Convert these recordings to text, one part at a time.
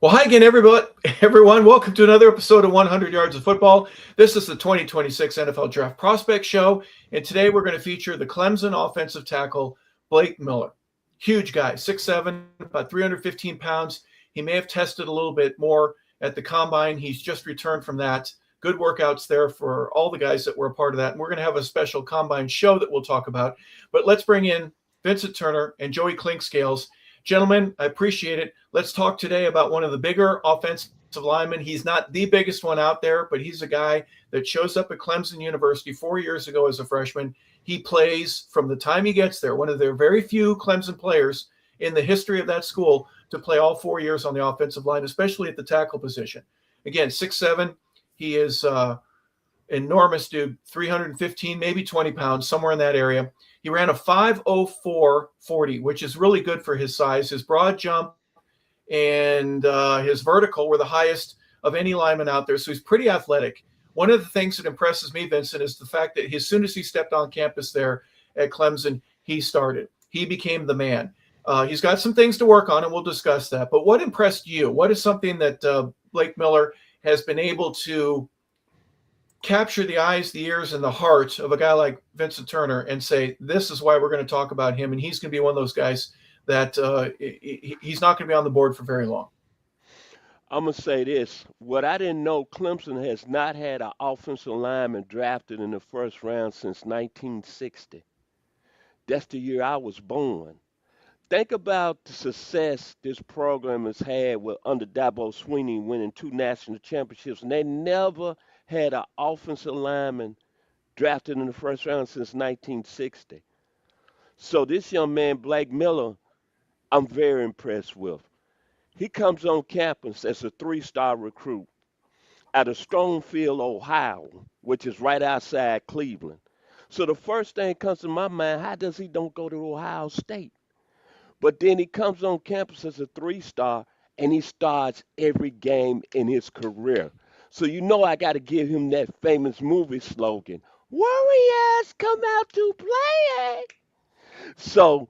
Well, hi again, everybody. Everyone, welcome to another episode of 100 Yards of Football. This is the 2026 NFL Draft Prospect Show, and today we're going to feature the Clemson offensive tackle, Blake Miller. Huge guy, 6'7", about 315 pounds. He may have tested a little bit more at the combine. He's just returned from that. Good workouts there for all the guys that were a part of that. And we're going to have a special combine show that we'll talk about. But let's bring in Vincent Turner and Joey Clinkscales. Gentlemen, I appreciate it. Let's talk today about one of the bigger offensive linemen. He's not the biggest one out there, but he's a guy that shows up at Clemson University 4 years ago as a freshman. He plays from the time he gets there, one of their very few Clemson players in the history of that school to play all 4 years on the offensive line, especially at the tackle position. Again, 6'7". He is enormous dude, 315, maybe 20 pounds, somewhere in that area. He ran a 5.04 which is really good for his size. His broad jump and his vertical were the highest of any lineman out there, so he's pretty athletic. One of the things that impresses me, Vincent, is the fact that as soon as he stepped on campus there at Clemson, he started. He became the man. He's got some things to work on, and we'll discuss that. But what impressed you? What is something that Blake Miller has been able to capture the eyes, the ears, and the heart of a guy like Vincent Turner and say, this is why we're going to talk about him, and he's going to be one of those guys that he's not going to be on the board for very long? I'm going to say this. What I didn't know, Clemson has not had an offensive lineman drafted in the first round since 1960. That's the year I was born. Think about the success this program has had with under Dabo Swinney winning 2 national championships, and they never had an offensive lineman drafted in the first round since 1960. So this young man, Blake Miller, I'm very impressed with. He comes on campus as a 3-star recruit out of Strongsfield, Ohio, which is right outside Cleveland. So the first thing comes to my mind, how does he don't go to Ohio State? But then he comes on campus as a 3-star, and he starts every game in his career. So you know I got to give him that famous movie slogan, Warriors come out to play. So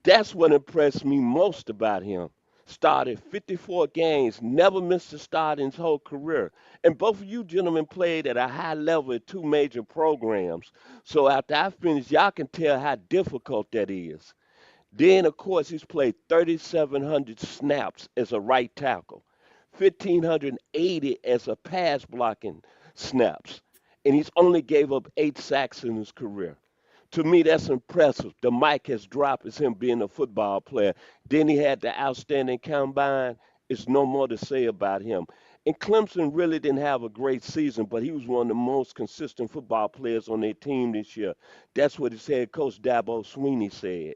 that's what impressed me most about him. Started 54 games, never missed a start in his whole career. And both of you gentlemen played at a high level at 2 major programs. So after I finish, y'all can tell how difficult that is. Then, of course, he's played 3,700 snaps as a right tackle, 1,580 as a pass blocking snaps, and he's only gave up 8 sacks in his career. To me, that's impressive. The mic has dropped as him being a football player. Then he had the outstanding combine. It's no more to say about him. And Clemson really didn't have a great season, but he was one of the most consistent football players on their team this year. That's what his head coach Dabo Swinney said.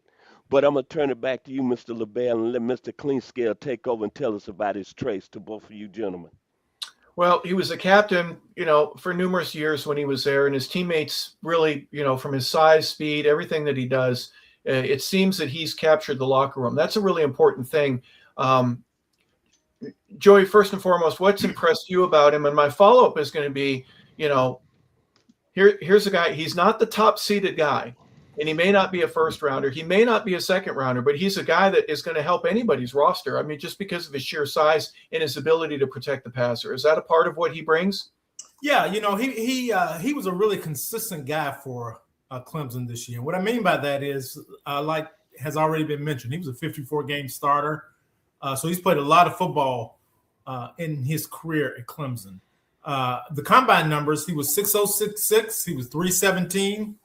But I'm going to turn it back to you, Mr. LeBel, and let Mr. Clinkscale take over and tell us about his traits to both of you gentlemen. Well, he was a captain, for numerous years when he was there, and his teammates really, from his size, speed, everything that he does, it seems that he's captured the locker room. That's a really important thing. Joey, first and foremost, what's impressed you about him? And my follow-up is going to be, here's a guy, he's not the top-seeded guy, and he may not be a first rounder. He may not be a second rounder, but he's a guy that is going to help anybody's roster. I mean, just because of his sheer size and his ability to protect the passer. Is that a part of what he brings? Yeah, he was a really consistent guy for Clemson this year. What I mean by that is, like has already been mentioned, he was a 54-game starter. So he's played a lot of football in his career at Clemson. The combine numbers, he was 6'0", he was 317.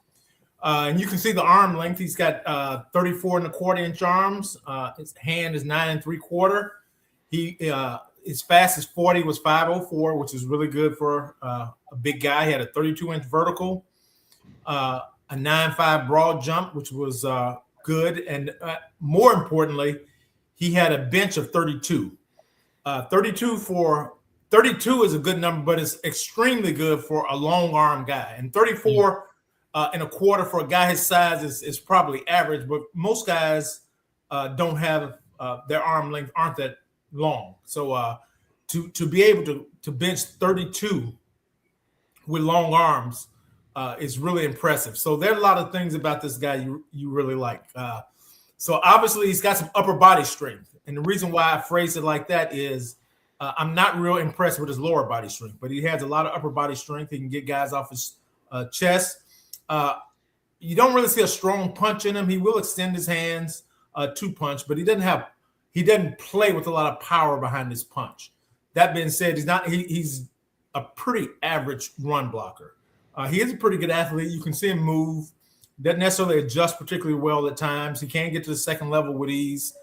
And you can see the arm length. He's got 34.25-inch arms. His hand is 9 3/4. His fastest 40 was 5.04, which is really good for a big guy. He had a 32-inch vertical, a 9.5 broad jump, which was good. And more importantly, he had a bench of 32. 32 is a good number, but it's extremely good for a long arm guy. And 34 and a quarter for a guy his size is probably average, but most guys don't have their arm length aren't that long. So to be able to bench 32 with long arms is really impressive. So there are a lot of things about this guy you really like. So obviously he's got some upper body strength, and the reason why I phrase it like that is I'm not real impressed with his lower body strength, but he has a lot of upper body strength. He can get guys off his chest. You don't really see a strong punch in him. He will extend his hands to punch, but he doesn't play with a lot of power behind his punch. That being said, he's a pretty average run blocker. He is a pretty good athlete. You can see him move. Doesn't necessarily adjust particularly well at times. He can get to the second level with ease.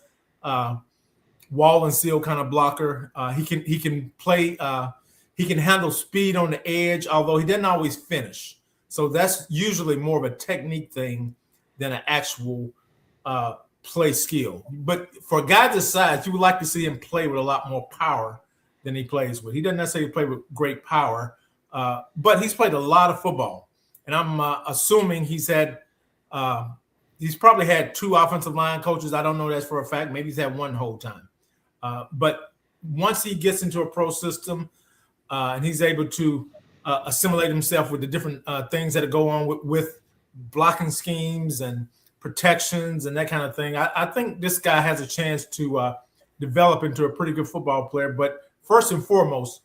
Wall and seal kind of blocker. He can play. He can handle speed on the edge, although he doesn't always finish. So that's usually more of a technique thing than an actual play skill. But for a guy this size, you would like to see him play with a lot more power than he plays with. He doesn't necessarily play with great power, but he's played a lot of football. And I'm assuming he's probably had 2 offensive line coaches. I don't know that for a fact. Maybe he's had one the whole time. But once he gets into a pro system and he's able to assimilate himself with the different things that go on with blocking schemes and protections and that kind of thing, I think this guy has a chance to develop into a pretty good football player. But first and foremost,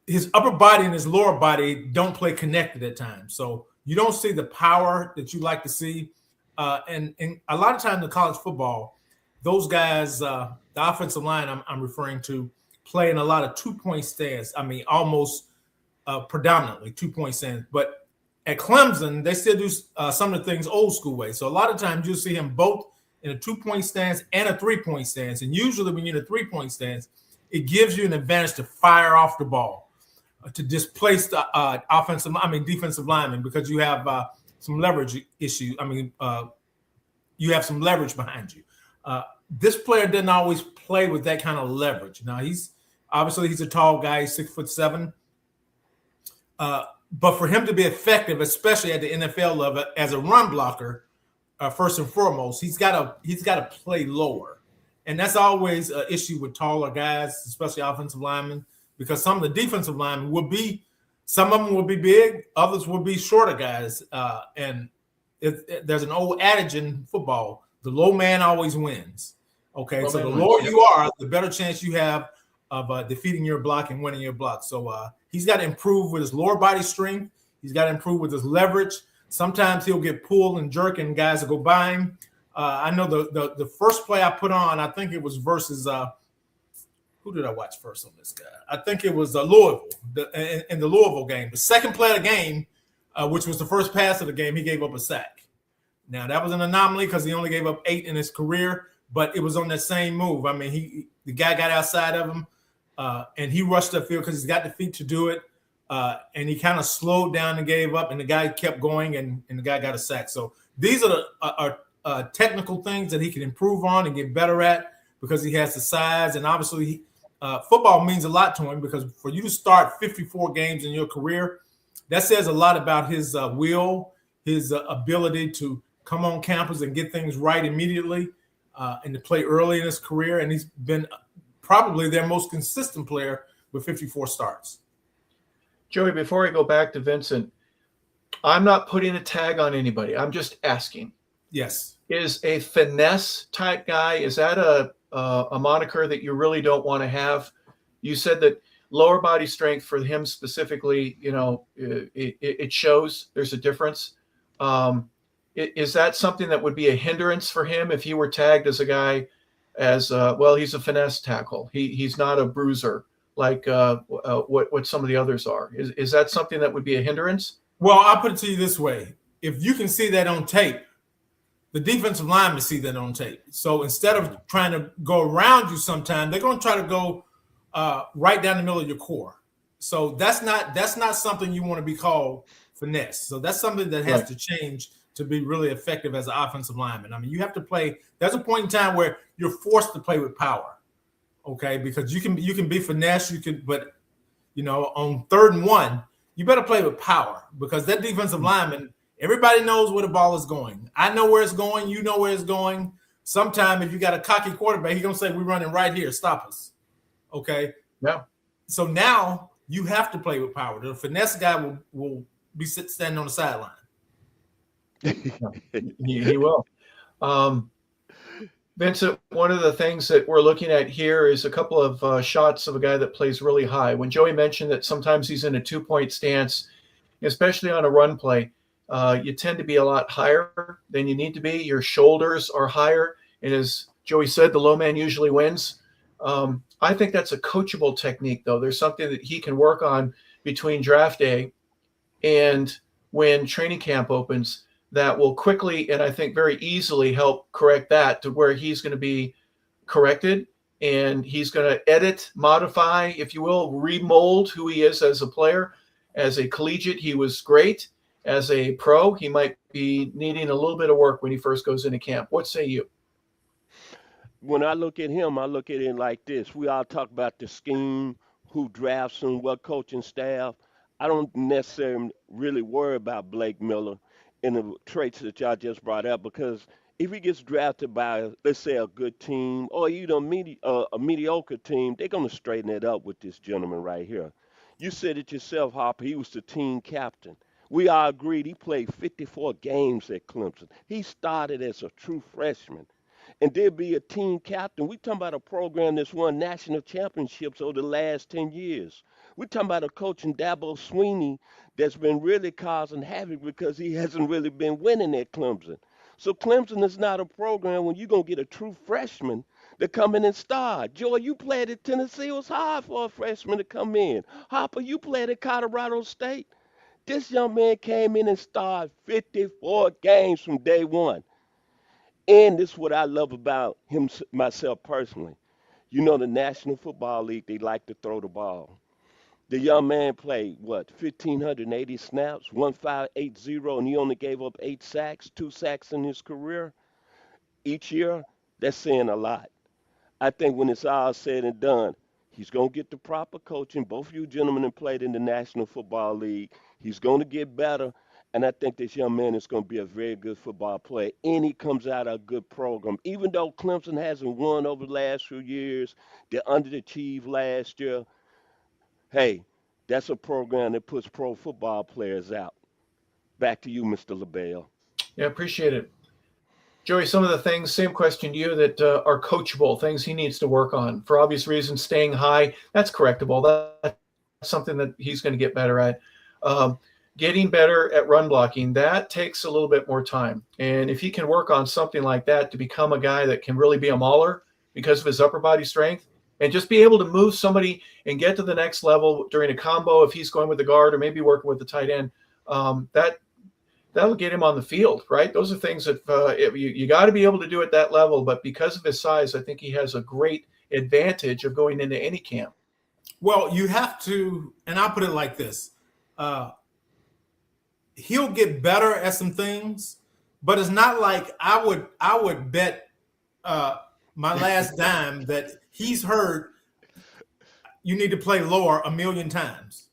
his upper body and his lower body don't play connected at times. So you don't see the power that you like to see. And a lot of times in college football, those guys, the offensive line I'm referring to, play in a lot of 2-point stance. I mean, almost predominantly 2-point stance. But at Clemson, they still do some of the things old school way. So a lot of times you'll see him both in a 2-point stance and a 3-point stance. And usually when you're in a 3-point stance, it gives you an advantage to fire off the ball, to displace the defensive lineman, because you have some leverage issue. You have some leverage behind you. This player didn't always play with that kind of leverage. Now he's a tall guy, he's 6'7". But for him to be effective, especially at the NFL level as a run blocker, first and foremost, he's got to play lower. And that's always an issue with taller guys, especially offensive linemen, because some of the defensive linemen some of them will be big, others will be shorter guys. And there's an old adage in football: the low man always wins. Okay, so the lower you are, the better chance you have of defeating your block and winning your block. So he's got to improve with his lower body strength. He's got to improve with his leverage. Sometimes he'll get pulled and jerked, and guys will go by him. I know the first play I put on, I think it was versus who did I watch first on this guy? I think it was Louisville in the Louisville game. The second play of the game, which was the first pass of the game, he gave up a sack. Now that was an anomaly because he only gave up 8 in his career, but it was on that same move. I mean, the guy got outside of him, and he rushed upfield because he's got the feet to do it, and he kind of slowed down and gave up, and the guy kept going, and the guy got a sack. So these are technical things that he can improve on and get better at because he has the size. And obviously football means a lot to him, because for you to start 54 games in your career, that says a lot about his will, his ability to come on campus and get things right immediately, and to play early in his career. And he's been probably their most consistent player with 54 starts. Joey, before I go back to Vincent, I'm not putting a tag on anybody. I'm just asking. Yes. Is a finesse type guy, is that a moniker that you really don't want to have? You said that lower body strength for him specifically, it shows there's a difference. Is that something that would be a hindrance for him if he were tagged as a guy he's a finesse tackle. He's not a bruiser like what some of the others are. Is that something that would be a hindrance? Well, I'll put it to you this way. If you can see that on tape, the defensive linemen see that on tape. So instead of trying to go around you sometime, they're going to try to go right down the middle of your core. So that's not something you want to be called finesse. So that's something that has to change to be really effective as an offensive lineman. I mean, you have to play. There's a point in time where you're forced to play with power, okay? Because you can be finesse, but on 3rd and 1, you better play with power, because that defensive lineman, everybody knows where the ball is going. I know where it's going. You know where it's going. Sometime if you got a cocky quarterback, he's going to say, we're running right here. Stop us. Okay? Yeah. So now you have to play with power. The finesse guy will be standing on the sideline. He will. Vincent, one of the things that we're looking at here is a couple of shots of a guy that plays really high. When Joey mentioned that sometimes he's in a 2-point stance, especially on a run play, you tend to be a lot higher than you need to be. Your shoulders are higher. And as Joey said, the low man usually wins. I think that's a coachable technique, though. There's something that he can work on between draft day and when training camp opens that will quickly and I think very easily help correct that to where he's going to be corrected and he's going to edit, modify, if you will, remold who he is as a player. As a collegiate, he was great. As a pro, he might be needing a little bit of work when he first goes into camp. What say you? When I look at him, I look at it like this. We all talk about the scheme, who drafts him, what coaching staff. I don't necessarily really worry about Blake Miller and the traits that y'all just brought up because if he gets drafted by, let's say, a good team or even a mediocre team, they're going to straighten it up with this gentleman right here. You said it yourself, Harper. He was the team captain. We all agreed he played 54 games at Clemson. He started as a true freshman and then be a team captain. We talking about a program that's won national championships over the last 10 years. We talking about a coach in Dabo Sweeney that's been really causing havoc because he hasn't really been winning at Clemson. So Clemson is not a program when you're going to get a true freshman to come in and start. Joy, you played at Tennessee. It was hard for a freshman to come in. Hopper, you played at Colorado State. This young man came in and started 54 games from day one. And this is what I love about him, myself personally. You know, the National Football League, they like to throw the ball. The young man played, 1,580 snaps, 1,580, and he only gave up 8 sacks, 2 sacks in his career. Each year, that's saying a lot. I think when it's all said and done, he's going to get the proper coaching. Both of you gentlemen have played in the National Football League. He's going to get better. And I think this young man is going to be a very good football player. And he comes out of a good program. Even though Clemson hasn't won over the last few years, they underachieved last year. Hey, that's a program that puts pro football players out. Back to you, Mr. LeBel. Yeah, appreciate it. Joey, some of the things, same question to you, that are coachable, things he needs to work on. For obvious reasons, staying high, that's correctable. That's something that he's going to get better at. Getting better at run blocking, that takes a little bit more time. And if he can work on something like that to become a guy that can really be a mauler because of his upper body strength and just be able to move somebody and get to the next level during a combo if he's going with the guard or maybe working with the tight end, that'll get him on the field, right? Those are things that you got to be able to do at that level. But because of his size, I think he has a great advantage of going into any camp. Well, you have to, and I'll put it like this. He'll get better at some things, but it's not like I would bet my last dime that he's heard you need to play lower a million times.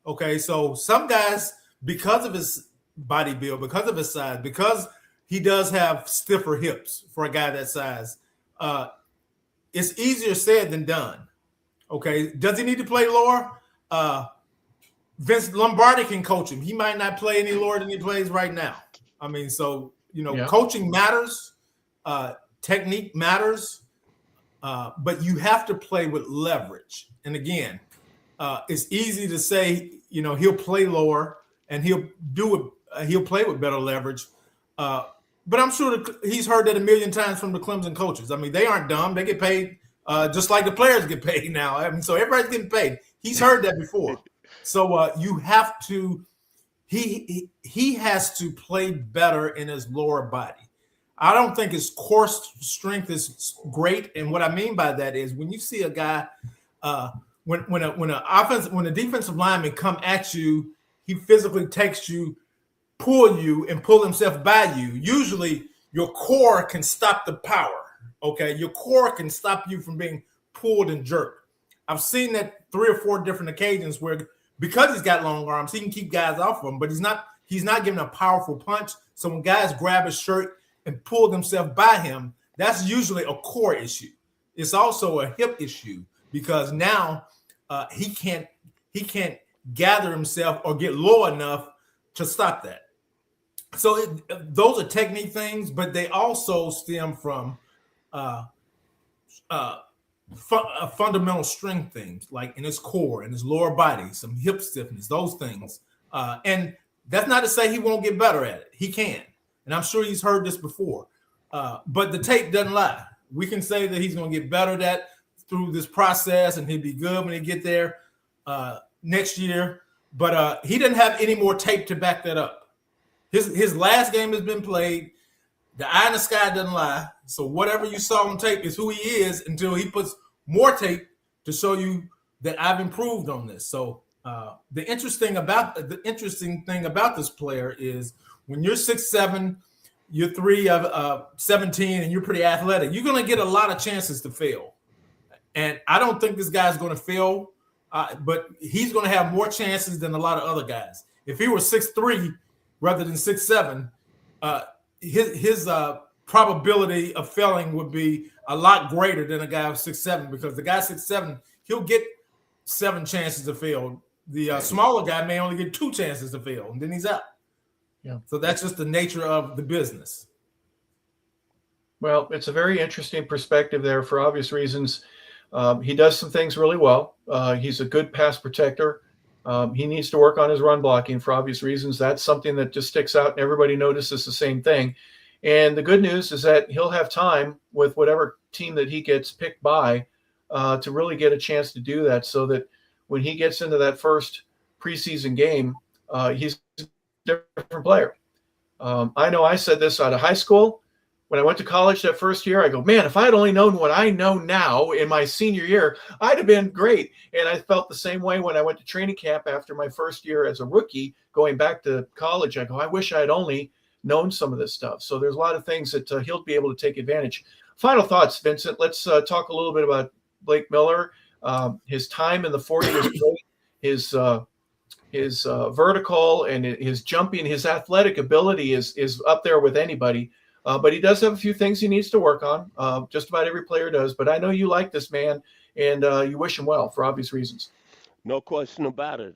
Okay, so some guys, because of his body build, because of his size, because he does have stiffer hips for a guy that size, it's easier said than done. Okay, does he need to play lower? Vince Lombardi can coach him. He might not play any lower than he plays right now. I mean, so, coaching matters, technique matters, but you have to play with leverage. And again, it's easy to say, he'll play lower and he'll play with better leverage. But I'm sure he's heard that a million times from the Clemson coaches. I mean, they aren't dumb. They get paid just like the players get paid now. I mean, so everybody's getting paid. He's heard that before. So you have to he has to play better in his lower body. I don't think his core strength is great. And what I mean by that is when you see a guy, when a defensive lineman come at you, he physically takes you, pull you, and pull himself by you. Usually your core can stop the power. Okay, your core can stop you from being pulled and jerked. I've seen that 3 or 4 different occasions where because he's got long arms, he can keep guys off of him, but he's not giving a powerful punch. So when guys grab his shirt and pull themselves by him, that's usually a core issue. It's also a hip issue because now he can't gather himself or get low enough to stop that. So those are technique things, but they also stem from uh, fundamental strength things, like in his core and his lower body, some hip stiffness, those things. And that's not to say he won't get better at it. He can. And I'm sure he's heard this before. But the tape doesn't lie. We can say that he's going to get better at that through this process, and he'll be good when he get there next year. But he didn't have any more tape to back that up. His last game has been played. The eye in the sky doesn't lie. So whatever you saw on tape is who he is until he puts more tape to show you that I've improved on this. So the interesting thing about this player is when you're 6'7", you're 3 of 17, and you're pretty athletic, you're going to get a lot of chances to fail. And I don't think this guy's going to fail, but he's going to have more chances than a lot of other guys. If he were 6'3" rather than 6'7", his probability of failing would be a lot greater than a guy who's 6'7", because the guy 6'7", he'll get 7 chances to fail. The smaller guy may only get 2 chances to fail, and then he's out. Yeah. So that's just the nature of the business. Well, it's a very interesting perspective there for obvious reasons. He does some things really well. He's a good pass protector. He needs to work on his run blocking for obvious reasons. That's something that just sticks out, and everybody notices the same thing. And the good news is that he'll have time with whatever team that he gets picked by to really get a chance to do that, so that when he gets into that first preseason game, he's a different player. I know I said this out of high school. When I went to college that first year, I go, man, if I had only known what I know now in my senior year, I'd have been great. And I felt the same way when I went to training camp after my first year as a rookie, going back to college. I go, I wish I had only known some of this stuff. So there's a lot of things that he'll be able to take advantage. Final thoughts, Vincent. Let's talk a little bit about Blake Miller. His time in the 40 was great. His vertical and his jumping, his athletic ability is up there with anybody. But he does have a few things he needs to work on. Just about every player does. But I know you like this man, and you wish him well for obvious reasons. No question about it.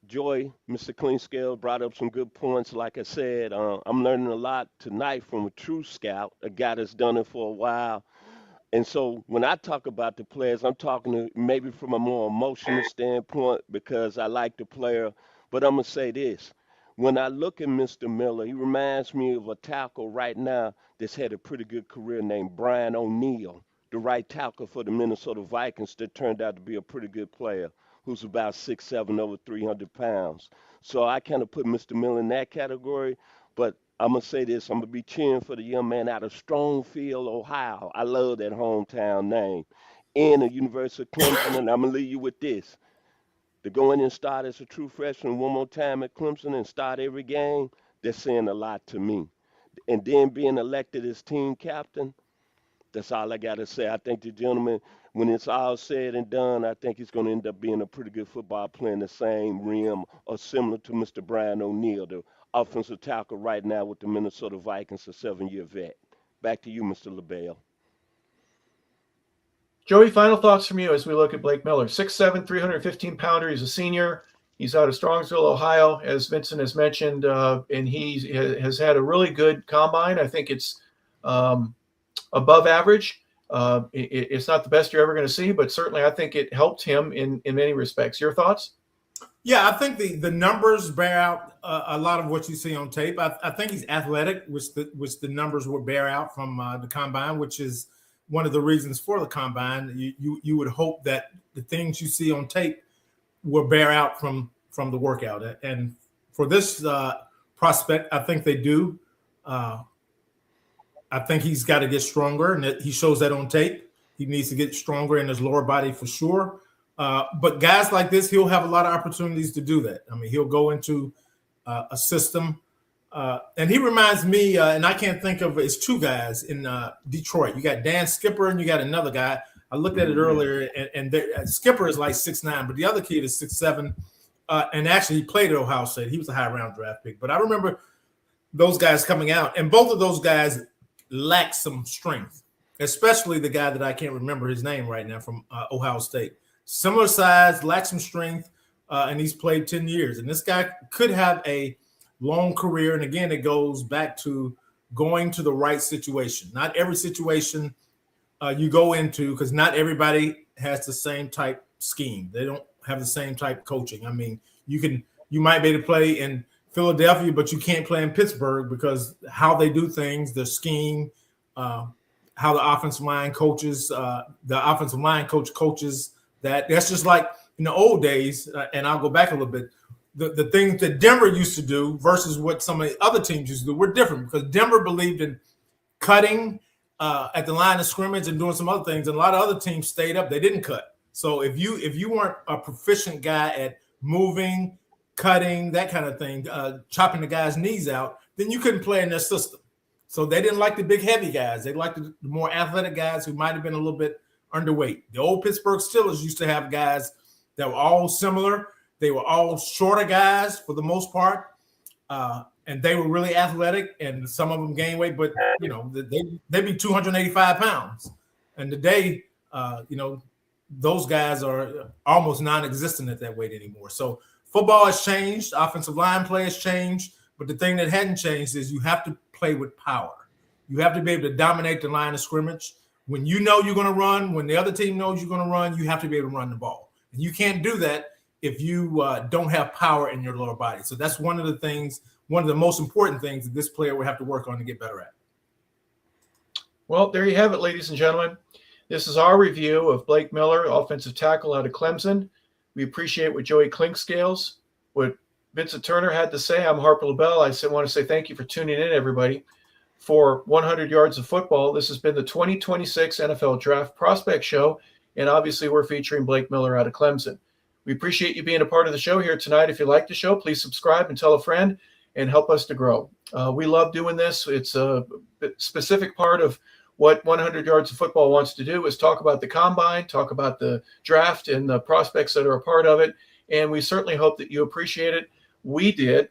Joy, Mr. Clinkscales, brought up some good points. Like I said, I'm learning a lot tonight from a true scout, a guy that's done it for a while. And so when I talk about the players, I'm talking to maybe from a more emotional standpoint because I like the player. But I'm going to say this. When I look at Mr. Miller, he reminds me of a tackle right now that's had a pretty good career named Brian O'Neill, the right tackle for the Minnesota Vikings that turned out to be a pretty good player, who's about 6'7", over 300 pounds. So I kind of put Mr. Miller in that category. But I'm going to say this. I'm going to be cheering for the young man out of Strongfield, Ohio. I love that hometown name. And the University of Clemson, and I'm going to leave you with this. To go in and start as a true freshman one more time at Clemson and start every game, that's saying a lot to me. And then being elected as team captain, that's all I got to say. I think the gentleman, when it's all said and done, I think he's going to end up being a pretty good football player in the same realm or similar to Mr. Brian O'Neill, the offensive tackle right now with the Minnesota Vikings, a 7-year vet. Back to you, Mr. LeBel. Joey, final thoughts from you as we look at Blake Miller. 6'7", 315-pounder. He's a senior. He's out of Strongsville, Ohio, as Vincent has mentioned, and he has had a really good combine. I think it's above average. It's not the best you're ever going to see, but certainly I think it helped him in many respects. Your thoughts? Yeah, I think the numbers bear out a lot of what you see on tape. I think he's athletic, which the numbers will bear out from the combine, which is one of the reasons for the combine. You would hope that the things you see on tape will bear out from the workout. And for this prospect, I think they do. I think he's got to get stronger, and he shows that on tape. He needs to get stronger in his lower body for sure. But guys like this, he'll have a lot of opportunities to do that. I mean, he'll go into a system. And he reminds me, and I can't think of, it's 2 guys in Detroit. You got Dan Skipper and you got another guy. I looked at it earlier, and Skipper is like 6'9", but the other kid is 6'7", and actually he played at Ohio State. He was a high-round draft pick. But I remember those guys coming out, and both of those guys lack some strength, especially the guy that I can't remember his name right now from Ohio State. Similar size, lacks some strength, and he's played 10 years. And this guy could have a long career. And again, it goes back to going to the right situation. Not every situation you go into, because not everybody has the same type scheme. They don't have the same type coaching. I mean, you might be able to play in Philadelphia, but you can't play in Pittsburgh because how they do things, the scheme, how the offensive line coaches, the offensive line coach coaches that. That's just like in the old days, and I'll go back a little bit. The things that Denver used to do versus what some of the other teams used to do were different, because Denver believed in cutting at the line of scrimmage and doing some other things, and a lot of other teams stayed up. They didn't cut. So if you weren't a proficient guy at moving, cutting, that kind of thing, chopping the guy's knees out, then you couldn't play in their system. So they didn't like the big, heavy guys. They liked the more athletic guys who might have been a little bit underweight. The old Pittsburgh Steelers used to have guys that were all similar. They were all shorter guys for the most part, and they were really athletic, and some of them gained weight, but, they'd be 285 pounds. And today, those guys are almost non-existent at that weight anymore. So football has changed. Offensive line play has changed. But the thing that hadn't changed is you have to play with power. You have to be able to dominate the line of scrimmage. When you know you're going to run, when the other team knows you're going to run, you have to be able to run the ball. And you can't do that if you don't have power in your lower body. So that's one of the most important things that this player will have to work on to get better at. Well, there you have it, ladies and gentlemen. This is our review of Blake Miller, offensive tackle out of Clemson. We appreciate what Joey Clinkscales, what Vincent Turner had to say. I'm Harper LeBel. I want to say thank you for tuning in, everybody, for 100 Yards of Football. This has been the 2026 NFL Draft Prospect Show, and obviously we're featuring Blake Miller out of Clemson. We appreciate you being a part of the show here tonight. If you like the show, please subscribe and tell a friend and help us to grow. We love doing this. It's a specific part of what 100 Yards of Football wants to do is talk about the combine, talk about the draft and the prospects that are a part of it, and we certainly hope that you appreciate it. We did.